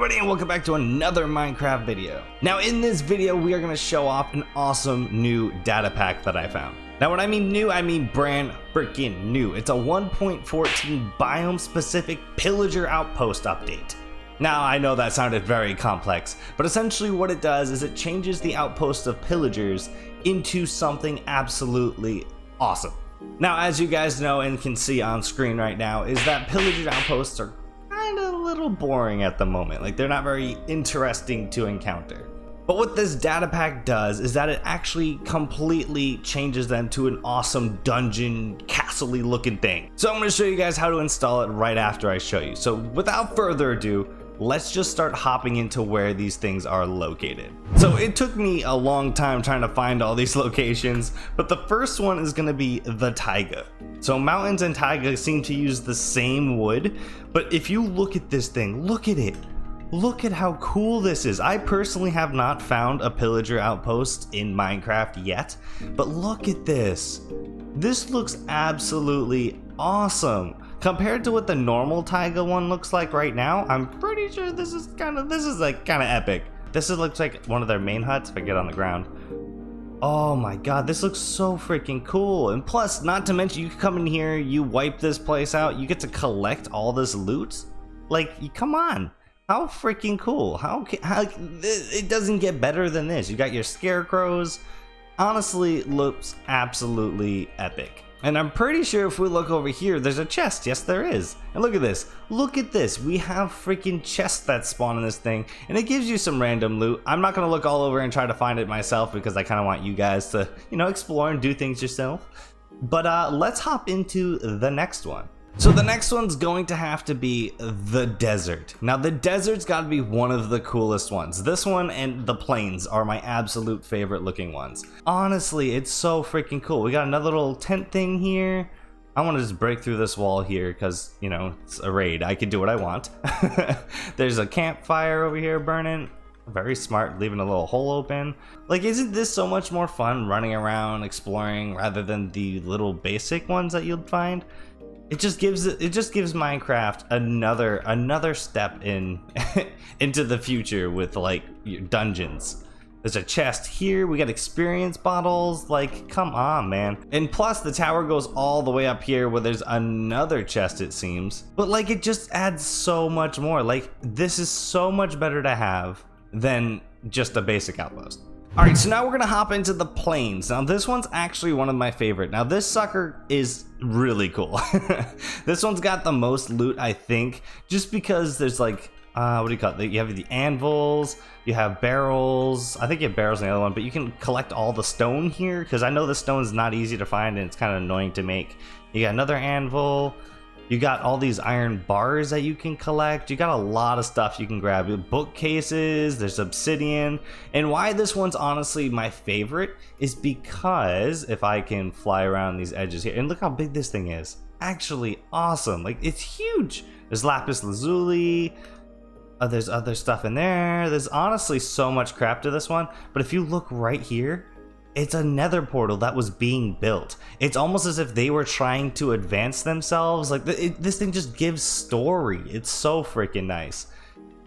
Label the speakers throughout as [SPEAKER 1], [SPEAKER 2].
[SPEAKER 1] everybody, and welcome back to another Minecraft video. Now in this video we are going to show off an awesome new data pack that I found. Now when I mean new, I mean brand freaking new. It's a 1.14 biome specific Pillager Outpost update. Now I know that sounded very complex, but essentially what it does is it changes the outpost of pillagers into something absolutely awesome. Now as you guys know and can see on screen right now is that Pillager Outposts are a little boring at the moment. Like, they're not very interesting to encounter. But what this data pack does is that it actually completely changes them to an awesome dungeon castle-y looking thing. So I'm going to show you guys how to install it right after I show you. So without further ado, let's just start hopping into where these things are located. So it took me a long time trying to find all these locations, but the first one is going to be the taiga. So mountains and taiga seem to use the same wood, but if you look at this thing, look at it. Look at how cool this is. I personally have not found a pillager outpost in Minecraft yet, but look at this. This looks absolutely awesome. Compared to what the normal taiga one looks like right now, I'm pretty sure this is kind of epic. Looks like one of their main huts if I get on the ground. Oh my god, this looks so freaking cool. And plus, not to mention, you can come in here, you wipe this place out, you get to collect all this loot. Like, come on. How freaking cool. How it doesn't get better than this. You got your scarecrows. Honestly, looks absolutely epic. And I'm pretty sure if we look over here, there's a chest. Yes, there is. And look at this. Look at this. We have freaking chests that spawn in this thing, and it gives you some random loot. I'm not going to look all over and try to find it myself because I kind of want you guys to, explore and do things yourself. But let's hop into the next one. So the next one's going to have to be the desert. Now the desert's got to be one of the coolest ones. This one and the plains are my absolute favorite looking ones. Honestly, it's so freaking cool. We got another little tent thing here. I want to just break through this wall here because, it's a raid. I can do what I want. There's a campfire over here burning. Very smart, leaving a little hole open. Like, isn't this so much more fun running around exploring rather than the little basic ones that you'd find? It just gives Minecraft another step in into the future with like your dungeons. There's a chest here. We got experience bottles. Like, come on, man. And plus the tower goes all the way up here where there's another chest, it seems. But like, it just adds so much more. Like, this is so much better to have than just a basic outpost. Alright, so now we're gonna hop into the plains. Now this one's actually one of my favorite. Now this sucker is really cool. This one's got the most loot, I think, just because there's like, what do you call it? You have the anvils, you have barrels. I think you have barrels in the other one, but you can collect all the stone here, because I know the stone is not easy to find and it's kind of annoying to make. You got another anvil. You got all these iron bars that you can collect. You got a lot of stuff you can grab. Bookcases, there's obsidian. And why this one's honestly my favorite is because if I can fly around these edges here, and look how big this thing is. Actually awesome. Like, it's huge. There's lapis lazuli. There's other stuff in there. There's honestly so much crap to this one. But if you look right here, it's a nether portal that was being built. It's almost as if they were trying to advance themselves. Like, this thing just gives story. It's so freaking nice.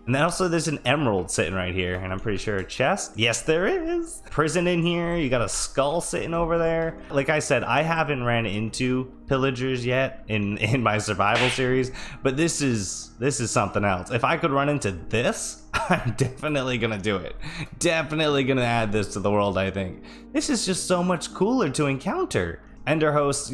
[SPEAKER 1] And then also there's an emerald sitting right here, and I'm pretty sure a chest. Yes, there is. Prison in here. You got a skull sitting over there. Like I said, I haven't ran into pillagers yet in my survival series, but this is something else. If I could run into this, I'm definitely gonna do it. Definitely gonna add this to the world, I think. This is just so much cooler to encounter. Enderhost,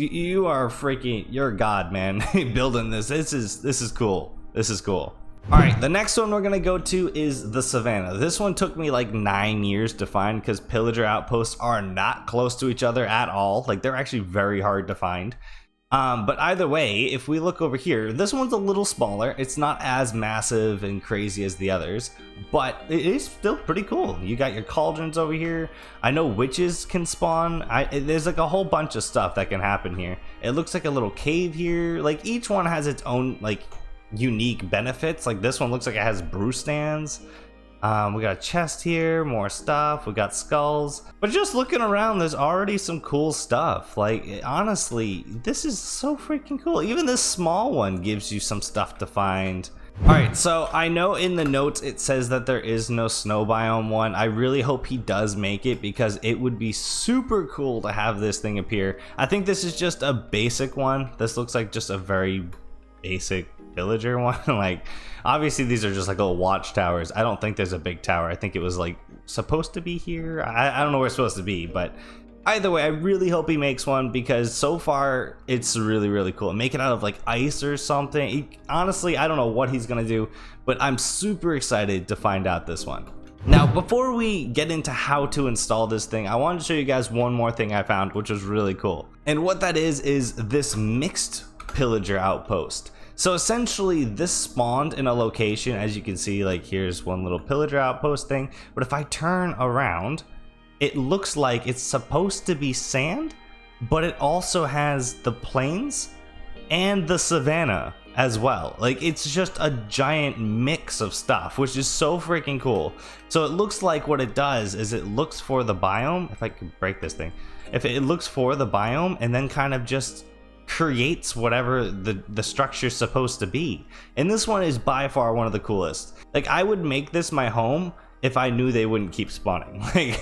[SPEAKER 1] you're a god, man. Building this. This is cool. This is cool. Alright, the next one we're going to go to is the Savanna. This one took me like 9 years to find because pillager outposts are not close to each other at all. Like, they're actually very hard to find. But either way, if we look over here, this one's a little smaller. It's not as massive and crazy as the others, but it is still pretty cool. You got your cauldrons over here. I know witches can spawn. There's like a whole bunch of stuff that can happen here. It looks like a little cave here. Like, each one has its own like unique benefits. Like, this one looks like it has brew stands. We got a chest here, more stuff. We got skulls. But just looking around, there's already some cool stuff. Like, honestly, this is so freaking cool. Even this small one gives you some stuff to find. Alright, so I know in the notes it says that there is no snow biome one. I really hope he does make it because it would be super cool to have this thing appear. I think this is just a basic one. This looks like just a very basic villager one. Like, obviously these are just like little watchtowers. I don't think there's a big tower. I think it was like supposed to be here. I don't know where it's supposed to be, but either way, I really hope he makes one because so far it's really cool. Make it out of like ice or something. Honestly, I don't know what he's gonna do, but I'm super excited to find out this one. Now, before we get into how to install this thing, I wanted to show you guys one more thing I found, which was really cool. And what that is this mixed pillager outpost. So essentially this spawned in a location, as you can see, like here's one little pillager outpost thing, but if I turn around, it looks like it's supposed to be sand, but it also has the plains and the savanna as well. Like, it's just a giant mix of stuff, which is so freaking cool. So it looks like what it does is it looks for the biome. If I could break this thing, if it looks for the biome and then kind of just creates whatever the structure's supposed to be. And this one is by far one of the coolest. Like, I would make this my home if I knew they wouldn't keep spawning. Like,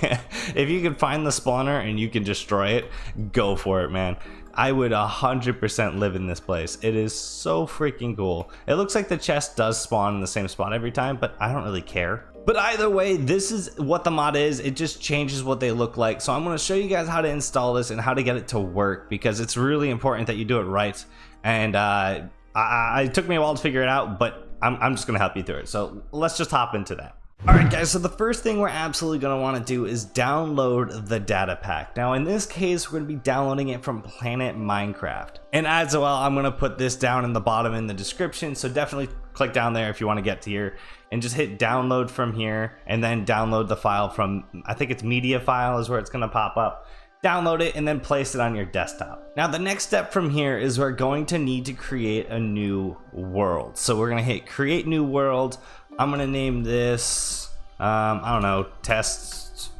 [SPEAKER 1] if you can find the spawner and you can destroy it, go for it, man. I would 100% live in this place. It is so freaking cool. It looks like the chest does spawn in the same spot every time, but I don't really care. But either way, this is what the mod is. It just changes what they look like. So I'm going to show you guys how to install this and how to get it to work, because it's really important that you do it right. And it took me a while to figure it out, but I'm just going to help you through it. So let's just hop into that. Alright guys, so the first thing we're absolutely going to want to do is download the Datapack. Now in this case, we're going to be downloading it from Planet Minecraft. And as well, I'm going to put this down in the bottom in the description, so definitely click down there if you want to get to here. And just hit download from here, and then download the file from, I think it's media file is where it's going to pop up. Download it and then place it on your desktop. Now the next step from here is we're going to need to create a new world. So we're going to hit create new world. I'm going to name this, I don't know, test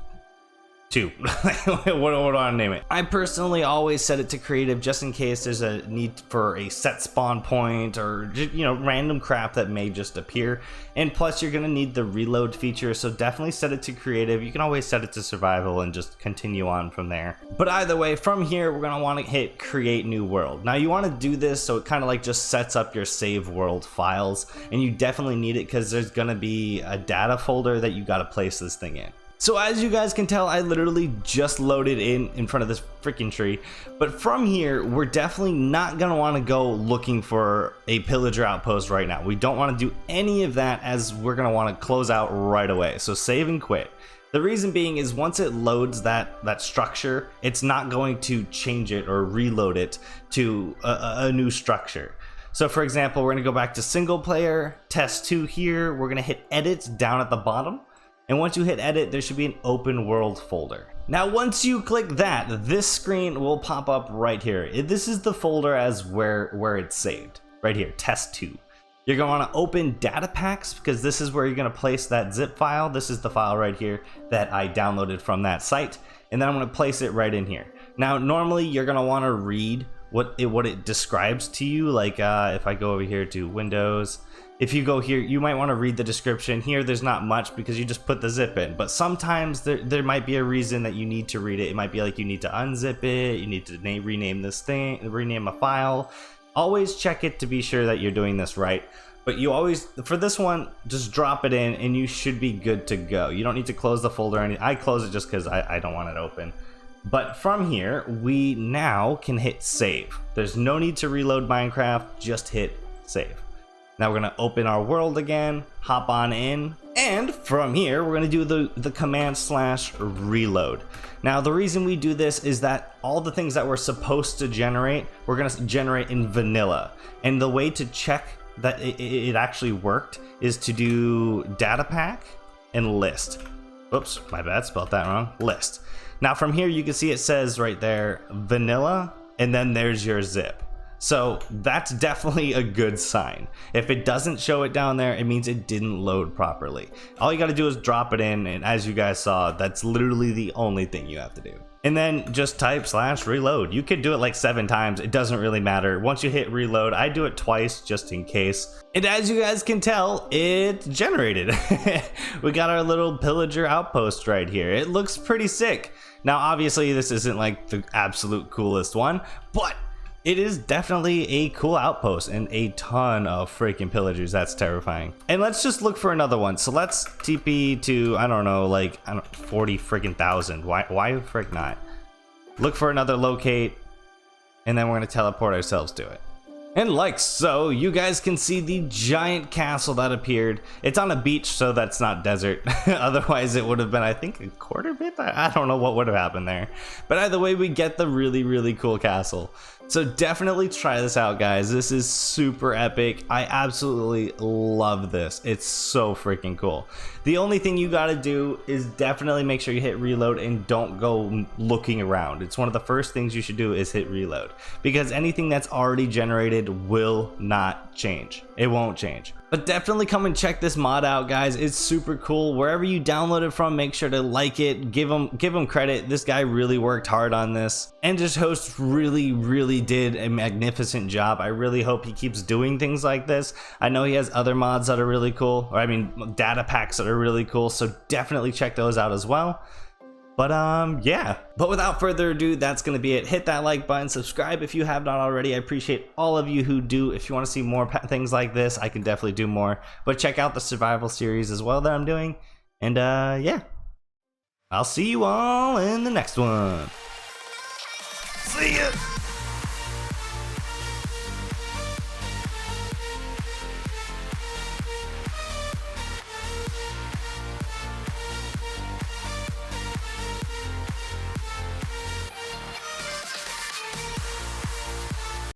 [SPEAKER 1] 2. what do I want to name it? I personally always set it to creative just in case there's a need for a set spawn point or, you know, random crap that may just appear. And plus you're going to need the reload feature, so definitely set it to creative. You can always set it to survival and just continue on from there. But either way, from here we're going to want to hit create new world. Now you want to do this so it kind of like just sets up your save world files, and you definitely need it because there's going to be a data folder that you got to place this thing in. So as you guys can tell, I literally just loaded in front of this freaking tree. But from here, we're definitely not going to want to go looking for a pillager outpost right now. We don't want to do any of that, as we're going to want to close out right away. So save and quit. The reason being is once it loads that structure, it's not going to change it or reload it to a new structure. So for example, we're going to go back to single player, test 2 here. We're going to hit edit down at the bottom. And once you hit edit, there should be an open world folder. Now, once you click that, this screen will pop up right here. This is the folder as where it's saved. Right here, test 2. You're going to want to open Datapacks because this is where you're going to place that zip file. This is the file right here that I downloaded from that site. And then I'm going to place it right in here. Now, normally you're going to want to read what it describes to you. Like if I go over here to Windows, if you go here, you might want to read the description. Here, there's not much because you just put the zip in. But sometimes there might be a reason that you need to read it. It might be like you need to unzip it. You need to rename this thing, rename a file. Always check it to be sure that you're doing this right. But you always, for this one, just drop it in and you should be good to go. You don't need to close the folder or anything. I close it just because I don't want it open. But from here, we now can hit save. There's no need to reload Minecraft, just hit save. Now we're going to open our world again, hop on in, and from here we're going to do the command /reload. Now the reason we do this is that all the things that we're supposed to generate, we're going to generate in vanilla. And the way to check that it actually worked is to do Datapack and list. Oops, my bad, spelled that wrong. List. Now from here you can see it says right there vanilla, and then there's your zip. So that's definitely a good sign. If it doesn't show it down there, it means it didn't load properly. All you got to do is drop it in, and as you guys saw, that's literally the only thing you have to do. And then just type /reload. You could do it like 7 times, it doesn't really matter. Once you hit reload, I do it twice just in case. And as you guys can tell, it generated. We got our little Pillager Outpost right here. It looks pretty sick. Now obviously this isn't like the absolute coolest one, but it is definitely a cool outpost and a ton of freaking pillagers. That's terrifying. And let's just look for another one. So let's TP to, I don't know, like 40 freaking thousand. Why frick not? Look for another locate, and then we're gonna teleport ourselves to it. And like so, you guys can see the giant castle that appeared. It's on a beach, so that's not desert. Otherwise it would have been, I think, a quarter bit. I don't know what would have happened there. But either way, we get the really cool castle. So definitely try this out, guys. This is super epic. I absolutely love this. It's so freaking cool. The only thing you gotta do is definitely make sure you hit reload and don't go looking around. It's one of the first things you should do is hit reload, because anything that's already generated will not change. It won't change. But definitely come and check this mod out, guys. It's super cool. Wherever you download it from, make sure to like it, give him credit. This guy really worked hard on this, and just host really did a magnificent job. I really hope he keeps doing things like this. I know he has other mods that are really cool, or I mean Datapacks that are really cool, so definitely check those out as well. But yeah, but without further ado, that's gonna be it. Hit that like button, subscribe if you have not already. I appreciate all of you who do. If you want to see more things like this, I can definitely do more, but check out the survival series as well that I'm doing. And yeah, I'll see you all in the next one. See ya.